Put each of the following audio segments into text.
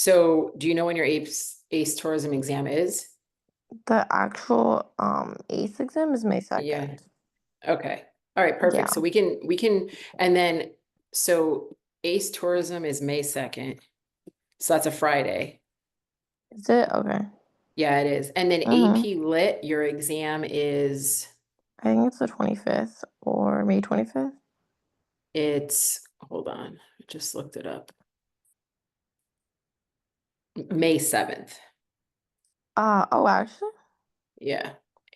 So do you know when your ACE tourism exam is? The actual ACE exam is May Yeah. 2nd. Okay. All right, Yeah. perfect. So we can, and then, so ACE tourism is May 2nd. So that's a Friday. Is it? Okay. Yeah, it is. And then Mm-hmm. AP Lit, your exam is, I think it's the 25th or May 25th. hold on, I just looked it up. May 7th. Oh, actually? Yeah.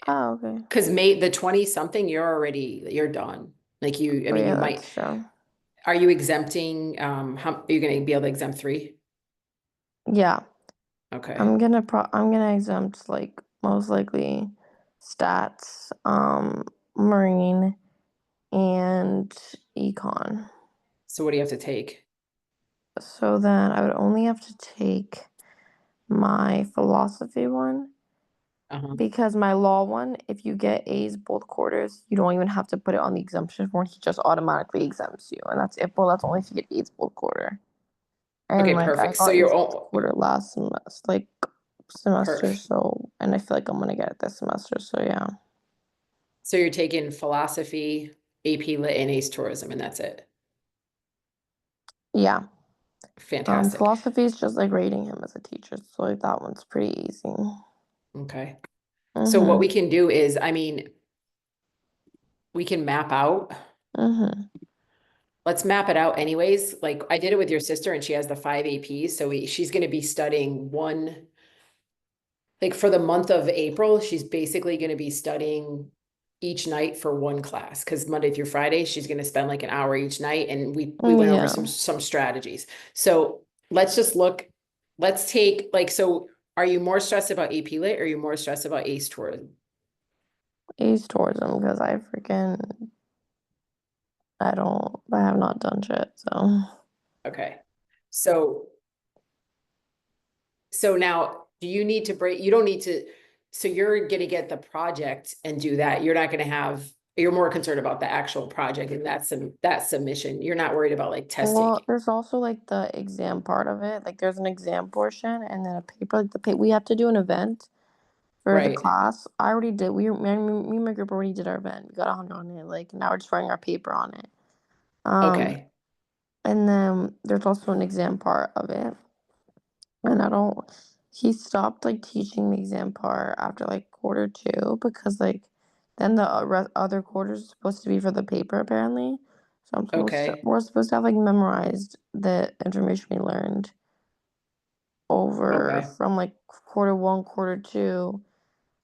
Oh, okay. Because the 20 something, you're done. Like I Oh, mean, you yeah, might, that's true. are you exempting, how, are you gonna be able to exempt three? Yeah. Okay. I'm gonna exempt like most likely stats, marine and econ. So what do you have to take? So then I would only have to take my philosophy one. Uh-huh. Because my law one, if you get A's both quarters, you don't even have to put it on the exemption form. He just automatically exempts you. And that's it. Well, that's only if you get A's both quarter. And Okay, like I perfect. So got you're A's both all quarter last semester, perfect. so and I feel like I'm gonna get it this semester. So yeah. So you're taking philosophy, AP Lit, and ACE tourism, and that's it. Yeah. Fantastic. Philosophy is just like rating him as a teacher. So like that one's pretty easy. Okay. So what we Mm-hmm. can do is, I mean, we can map out. Mm-hmm. Let's map it out anyways. Like I did it with your sister and she has the five APs. So she's going to be studying one, like for the month of April, she's basically going to be studying each night for one class because Monday through Friday, she's going to spend like an hour each night. And we went over Yeah. some strategies. So let's just look, let's take like, so are you more stressed about AP Lit or are you more stressed about ACE tourism? A's towards him because I have not done shit. So Okay. So So now, do you need to break, you don't need to, so you're gonna get the project and do that. You're not gonna have, you're more concerned about the actual project and that submission. You're not worried about like test well, taking. there's also like the exam part of it. Like there's an exam portion and then a paper. Like we have to do an event for the Right. class. I already did. Me and my group already did our event. We got 100 on it. Like now we're just writing our paper on it. Um, Okay. and then there's also an exam part of it. And I don't. He stopped like teaching the exam part after like quarter two because like then the other quarters is supposed to be for the paper apparently. So Okay. we're supposed to have like memorized the information we learned over Okay. from like quarter one, quarter two,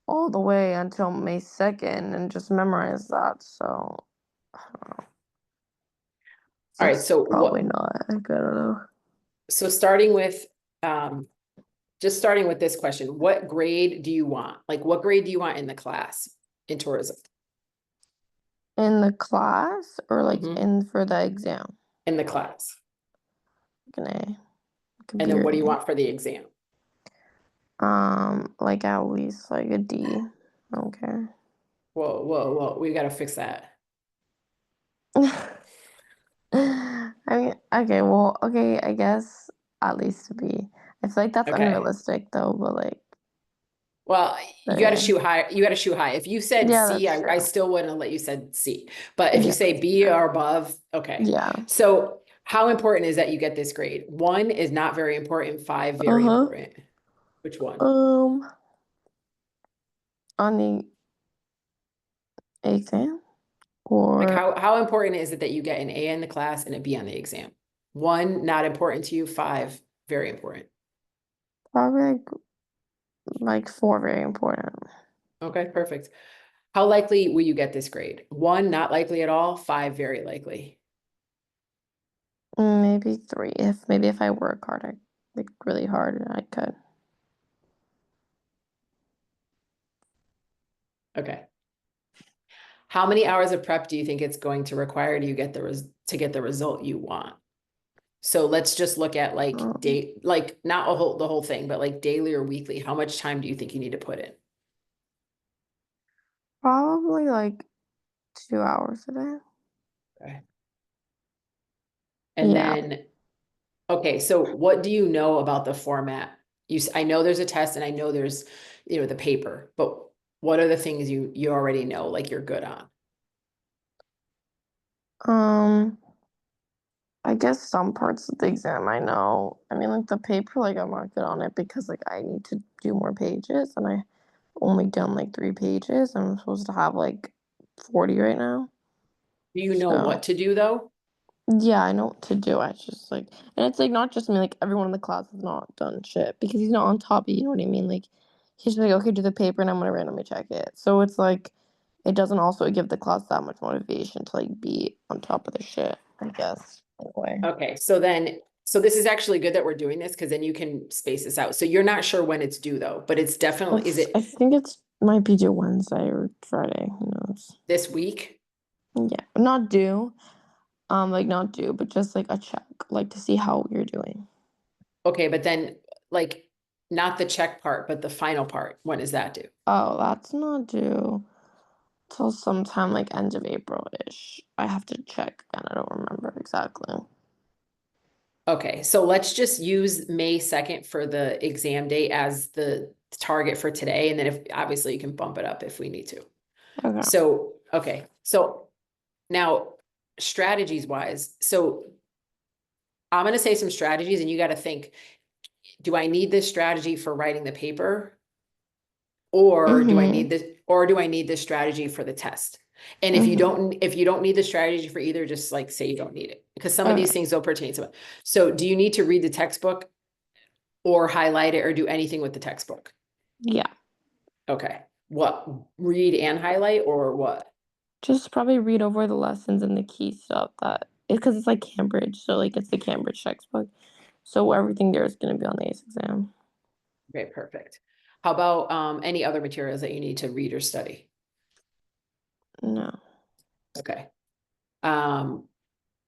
all the way until May 2nd and just memorize that. So I don't know. All right. It's probably not. I don't know. So starting with, um, just starting with this question, what grade do you want? Like what grade do you want in the class in tourism? In the class or like Hmm. in for the exam? In the class. Like an A. And then Computer what do you A. want for the exam? Like at least like a D. I don't care. Whoa, whoa, whoa. We got to fix that. I mean, okay, well, okay, I guess at least a B. I feel like that's Okay. unrealistic though, but like, Well, you got to okay. shoot high. You got to shoot high. If you said Yeah, C, that's I true. still wouldn't have let you said C. But if you Yeah, say that's B true. or above, okay. Yeah. So how important is that you get this grade? One is not very important, five very Uh-huh. important. Which one? Um, on the exam Like or how important is it that you get an A in the class and a B on the exam? One, not important to you, five, very important. probably like four very important. Okay, perfect. How likely will you get this grade? One, not likely at all, five, very likely. Maybe three. If maybe if I work harder, like really hard, I could. Okay. How many hours of prep do you think it's going to require to get the result you want? So let's just look at like Um, like not the whole thing, but like daily or weekly. How much time do you think you need to put in? Probably like 2 hours a day. Okay. And Yeah. then, Okay, so what do you know about the format? I know there's a test and I know there's, the paper, but what are the things you already know, like you're good on? Um, I guess some parts of the exam I know. I mean, like the paper, like I'm not good on it because like I need to do more pages and I only done like 3 pages. I'm supposed to have like 40 right now. Do you know So what to do though? yeah, I know what to do. I just like, and it's like not just me, like everyone in the class has not done shit because he's not on top of you, you know what I mean? Like, he's just like, okay, do the paper and I'm gonna randomly check it. So it's like, it doesn't also give the class that much motivation to like be on top of the shit, I guess, in a way. Okay, so this is actually good that we're doing this because then you can space this out. So you're not sure when it's due though, but it's definitely, is I it think it's might be due Wednesday or Friday, who knows? this week? Yeah, not due, like not due, but just like a check, like to see how you're doing. Okay, but then like not the check part, but the final part. When is that due? Oh, that's not due till sometime like end of April-ish. I have to check and I don't remember exactly. Okay, so let's just use May 2nd for the exam date as the target for today. And then if obviously you can bump it up if we need to. Okay. So, okay, so now strategies wise, so I'm gonna say some strategies and you got to think, do I need this strategy for writing the paper? Mm-hmm. Or do I need this strategy for the test? And Mm-hmm. if you don't need the strategy for either, just like say you don't need it because some of these Okay. things don't pertain to it. So do you need to read the textbook or highlight it or do anything with the textbook? Yeah. Okay. What? Read and highlight or what? Just probably read over the lessons and the key stuff that because it's like Cambridge, so like it's the Cambridge textbook. So everything there is gonna be on the ACE exam. Okay, perfect. How about any other materials that you need to read or study? No. Okay. Um,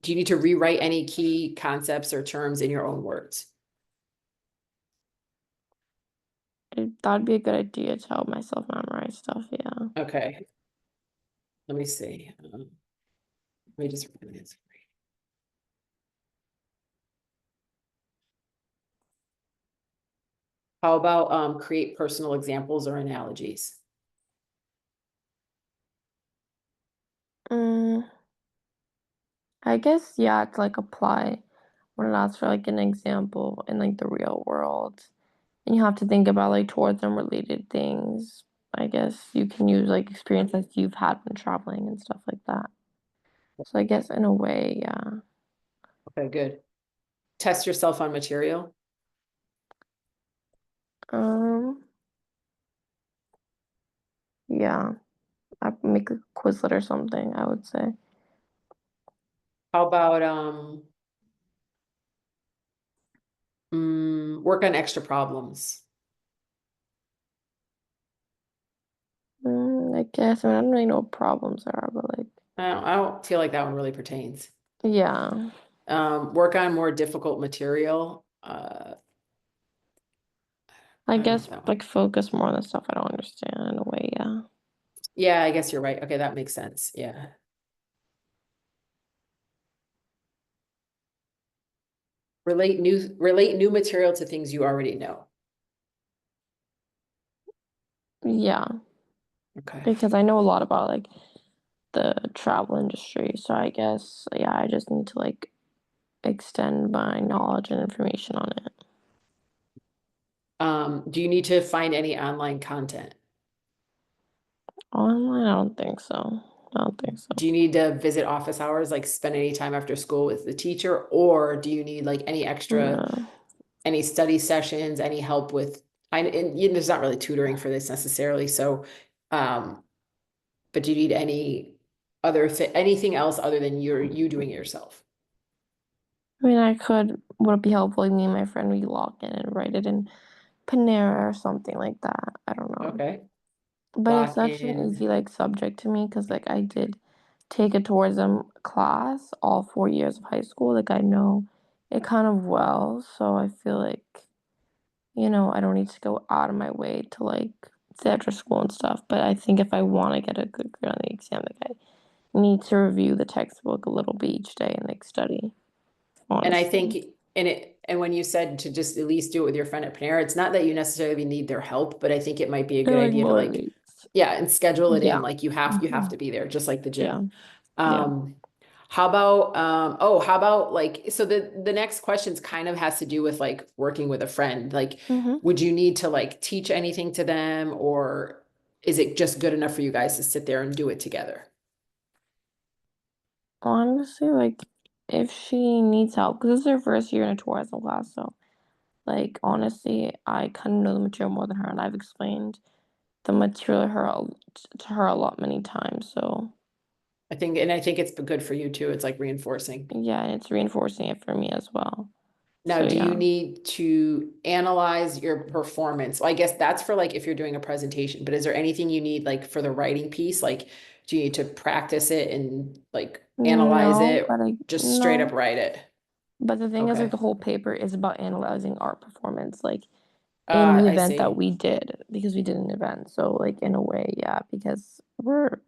do you need to rewrite any key concepts or terms in your own words? That'd be a good idea to help myself memorize stuff, yeah. Okay. Let me see. Let me just read this. How about create personal examples or analogies? Mm, I guess yeah, to like apply when it asks for like an example in like the real world. And you have to think about like towards unrelated things. I guess you can use like experiences you've had when traveling and stuff like that. So I guess in a way, yeah. Okay, good. Test yourself on material. Um, yeah. I make a Quizlet or something, I would say. How about work on extra problems? I guess. I mean, I don't really know what problems are, but like, I don't feel like that one really pertains. yeah. Work on more difficult material. I I don't know guess if that one. like focus more on the stuff I don't understand in a way, yeah. Yeah, I guess you're right. Okay, that makes sense. Yeah. Relate new material to things you already know. Yeah, Okay. because I know a lot about like the travel industry, so I guess yeah, I just need to like extend my knowledge and information on it. Do you need to find any online content? Online, I don't think so. I don't think so. Do you need to visit office hours, like spend any time after school with the teacher, or do you need like any extra, No. any study sessions, any help with, there's not really tutoring for this necessarily, so, um, but do you need any anything else other than you doing it yourself? I mean, would it be helpful if me and my friend we log in and write it in Panera or something like that? I don't know. Okay, But it's lock such an in. easy like subject to me because like I did take a tourism class all 4 years of high school. Like I know it kind of well, so I feel like, I don't need to go out of my way to like sit after school and stuff. But I think if I want to get a good grade on the exam, like I need to review the textbook a little bit each day and like study, And I think, honestly. and And when you said to just at least do it with your friend at Panera, it's not that you necessarily need their help, but I think it might be a It good like idea to like, motivates. yeah, and schedule it in, Yeah. like you have Hmm. to be there, just like the Yeah. gym. Yeah. Um, how about, oh, how about like, so the next questions kind of has to do with like working with a friend. Like, Hmm. would you need to like teach anything to them, or is it just good enough for you guys to sit there and do it together? Honestly, like if she needs help, because this is her first year in a tourism class, so like honestly, I kind of know the material more than her, and I've explained the material to her a lot many times. So I think, and I think it's good for you too. It's like reinforcing. yeah, and it's reinforcing it for me as well. Now, So do you yeah. need to analyze your performance? Well, I guess that's for like if you're doing a presentation, but is there anything you need like for the writing piece? Like, do you need to practice it and like analyze No, it, but I just straight up no. write it? But the thing is, like, Okay. the whole paper is about analyzing our performance, like in the I event that see. we did, because we did an event. So, like, in a way, yeah, because we're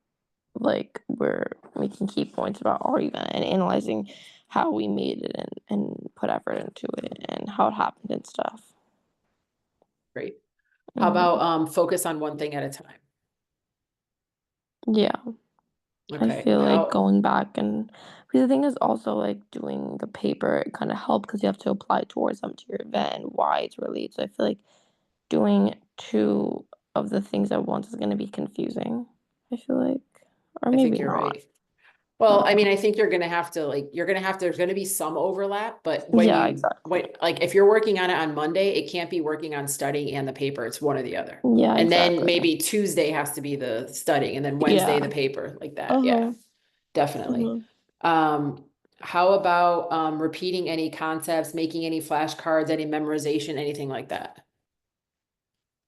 making key points about our event and analyzing how we made it and put effort into it and how it happened and stuff. Great. How about Hmm. focus on one thing at a time? Yeah, I Okay. feel like How going back and because the thing is also like doing the paper, it kind of helped because you have to apply towards them to your event and why it's related. So I feel like doing two of the things at once is going to be confusing. I feel like, or I maybe think you're not. right. I Well, don't I mean, know. I think you're gonna have to like, you're gonna have to, there's gonna be some overlap, but Yeah, exactly. like, if you're working on it on Monday, it can't be working on studying and the paper. It's one or the other. Yeah, And then exactly. maybe Tuesday has to be the studying and then Wednesday Yeah. the paper, like that. Yeah, Uh-huh. definitely. Uh-huh. Um, how about repeating any concepts, making any flashcards, any memorization, anything like that?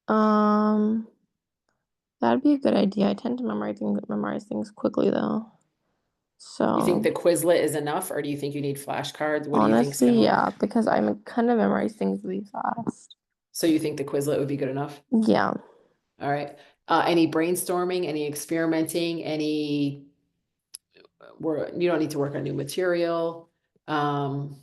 Um, that'd be a good idea. I tend to memorize things quickly though. You think So the Quizlet is enough, or do you think you need flashcards? What do you think's honestly, gonna yeah, work? because I'm kind of memorize things really fast. So you think the Quizlet would be good enough? Yeah. All right. Any brainstorming, any experimenting, any you don't need to work on new material. Um,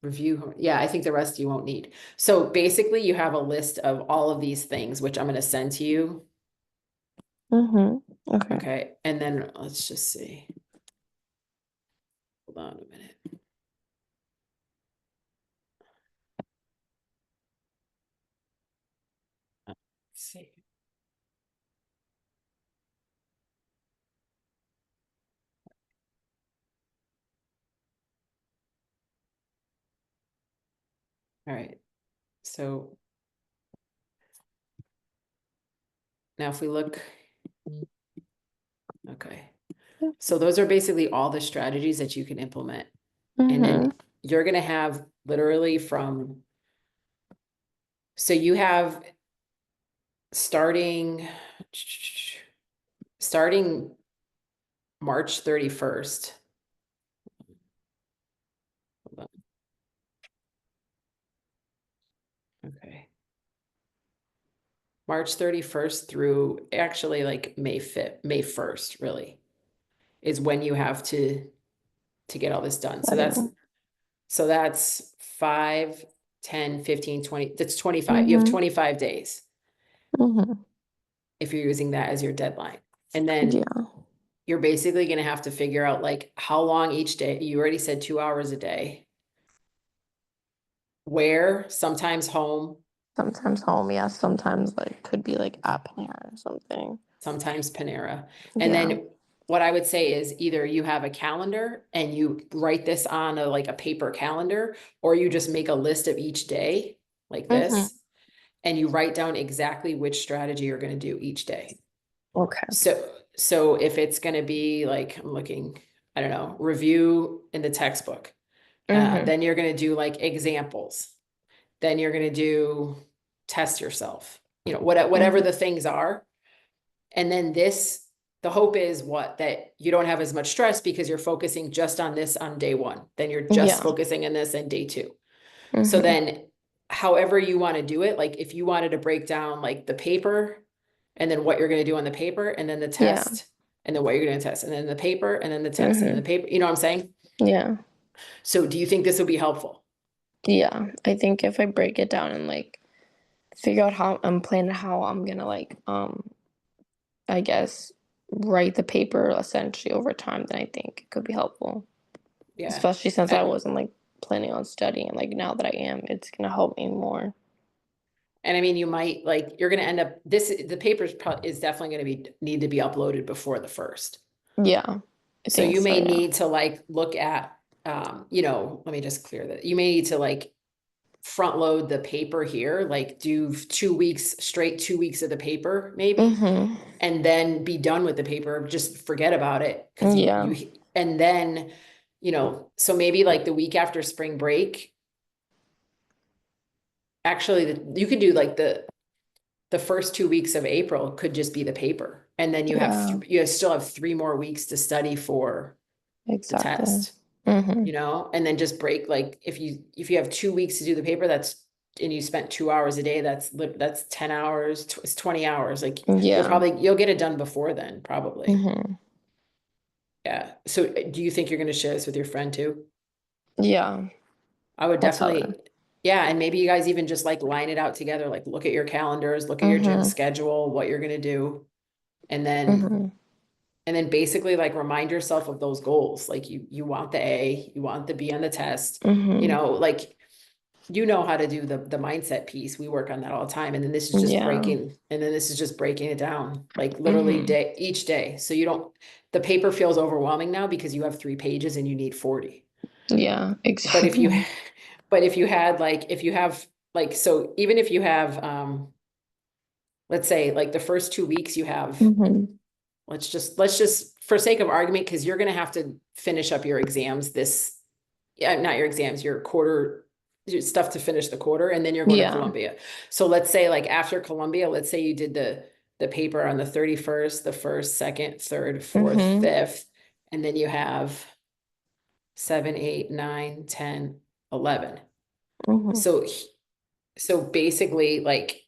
review. Yeah, I think the rest you won't need. So basically you have a list of all of these things, which I'm going to send to you. Mm-hmm. Okay. Okay. And then let's just see. Hold on a minute. Let's see. All right. So now if we look, okay. So those are basically all the strategies that you can implement. And Mm-hmm. then you're going to have literally from, so you have starting starting March 31st. Hold on. Okay. March 31st through actually like May 5th, May 1st, really, is when you have to get all this done. Studying. So that's 5, 10, 15, 20. That's 25. You have Mm-hmm. 25 days Mm-hmm. if you're using that as your deadline. And then Yeah. you're basically going to have to figure out like how long each day. You already said 2 hours a day. Where, sometimes home, Sometimes home, yeah. Sometimes like could be like at Panera or something. sometimes Panera. And Yeah. then what I would say is either you have a calendar and you write this on a like a paper calendar, or you just make a list of each day like Mm-hmm. this, and you write down exactly which strategy you're going to do each day. Okay. So if it's going to be like, I'm looking, I don't know, review in the textbook, Mm-hmm. then you're going to do like examples. Then you're going to do test yourself, whatever Mm-hmm. the things are. And then the hope is what? That you don't have as much stress because you're focusing just on this on day one. Then you're just Yeah. focusing on this on day two. So Mm-hmm. then, however you want to do it, like if you wanted to break down like the paper and then what you're going to do on the paper and then the Yeah. test and then what you're going to test and then the paper and then the test and then Mm-hmm. the paper, you know what I'm saying? Yeah. So do you think this will be helpful? Yeah, I think if I break it down and like figure out how I'm planning how I'm gonna like I guess write the paper essentially over time, then I think it could be helpful. Yeah. Especially since I And, wasn't like planning on studying. Like now that I am, it's gonna help me more. and I mean, you might like, you're going to end up this, the paper is definitely going to need to be uploaded before the first. Yeah, I So think you so, may yeah. need to like look at, let me just clear that. You may need to like front load the paper here, like do 2 weeks straight, 2 weeks of the paper maybe, Mm-hmm. and then be done with the paper. Just forget about it because Yeah. and then, so maybe like the week after spring break, actually, you could do like the first 2 weeks of April could just be the paper, and then Yeah, you still have 3 more weeks to study for the exactly. test. Mm-hmm. And then just break, like if you have 2 weeks to do the paper, and you spent 2 hours a day, that's 10 hours, it's 20 hours. Like Yeah. you'll get it done before then, probably. Mm-hmm. Yeah. So do you think you're going to share this with your friend too? Yeah, I would I'll tell her. definitely, yeah. And maybe you guys even just like line it out together, like look at your calendars, look at your gym Mm-hmm. schedule, what you're going to do. And then, Mm-hmm. and then basically like remind yourself of those goals. Like you want the A, you want the B on the test, Mm-hmm. like how to do the mindset piece. We work on that all the time. Yeah. And then this is just breaking it down, like literally Mm-hmm. each day. So the paper feels overwhelming now because you have 3 pages and you need 40. Yeah, But if you, exactly. but if you have like, so even if you have, let's say like the first 2 weeks you have, Mm-hmm. let's just for sake of argument, because you're going to have to finish up your exams yeah, not your exams, your quarter your stuff to finish the quarter, and then you're going to Yeah. Columbia. So let's say like after Columbia, let's say you did the paper on the 31st, the first, second, third, fourth, Mm-hmm. fifth, and then you have 7, 8, 9, 10, 11. Mm-hmm. So so basically like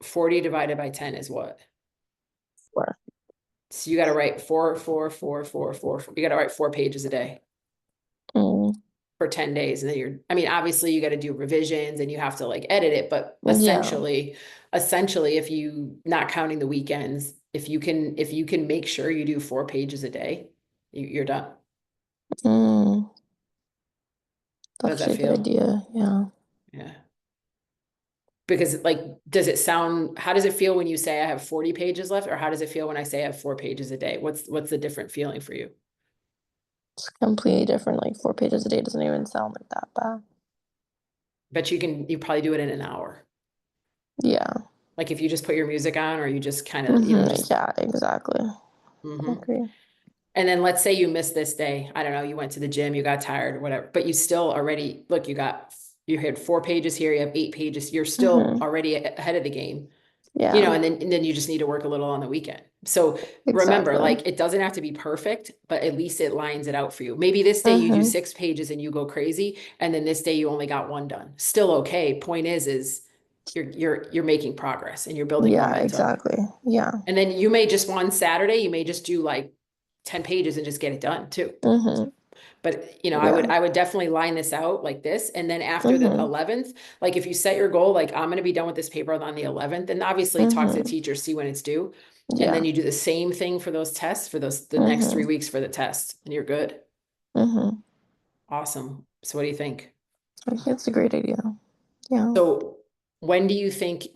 40 divided by 10 is what? Sure. So you got to write four, four, four, four, four, four. You got to write 4 pages a day Mm. for 10 days. And then I mean, obviously you got to do revisions and you have to like edit it, but Yeah. essentially, if you, not counting the weekends, if you can make sure you do 4 pages a day, you're done. Mm. How That's does that actually a good feel? idea. Yeah. Yeah. Because like, how does it feel when you say I have 40 pages left? Or how does it feel when I say I have 4 pages a day? What's the different feeling for you? It's completely different. Like 4 pages a day doesn't even sound like that bad. But you probably do it in an hour. Yeah. Like if you just put your music on, or you just kind of, Mm-hmm. just, Yeah, exactly. mhm. Okay. And then let's say you missed this day. I don't know, you went to the gym, you got tired or whatever, but you still already, look, you had 4 pages here, you have 8 pages, you're still Mm-hmm. already ahead of the game, Yeah, and then you just need to work a little on the weekend. So remember, exactly. like, it doesn't have to be perfect, but at least it lines it out for you. Maybe this day you do Mm-hmm. 6 pages and you go crazy, and then this day you only got one done. Still okay. Point is you're making progress and you're building Yeah, momentum. exactly. Yeah. And then you may just one Saturday, you may just do like 10 pages and just get it done too. Mm-hmm. But Yeah. I would definitely line this out like this. And then after the Mm-hmm. 11th, like if you set your goal, like I'm going to be done with this paper on the 11th, and obviously talk to the Mm-hmm. teacher, see when it's due. And Yeah. then you do the same thing for those tests for the next Mm-hmm. 3 weeks for the test, and you're good. Mm-hmm. Awesome. So what do you think? I think it's a great idea. Yeah. So when do you think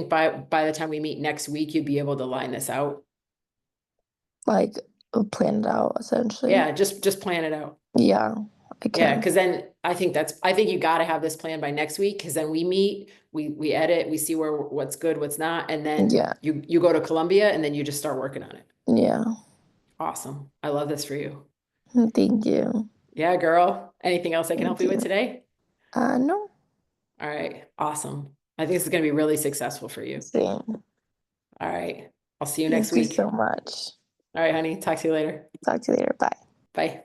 by the time we meet next week, you'd be able to line this out? Like plan it out essentially. Yeah, just plan it out. Yeah, I Yeah, can. because then I think you got to have this plan by next week, because then we meet, we edit, we see what's good, what's not, and then Yeah. you go to Columbia and then you just start working on it. Yeah. Awesome. I love this for you. Thank you. Yeah, girl. Anything else I can help Thank you with you. today? No. All right. Awesome. I think this is going to be really successful for you. Same. All right. I'll see you next Thank you so week. much. All right, honey. Talk to you later. Talk to you later. Bye. Bye.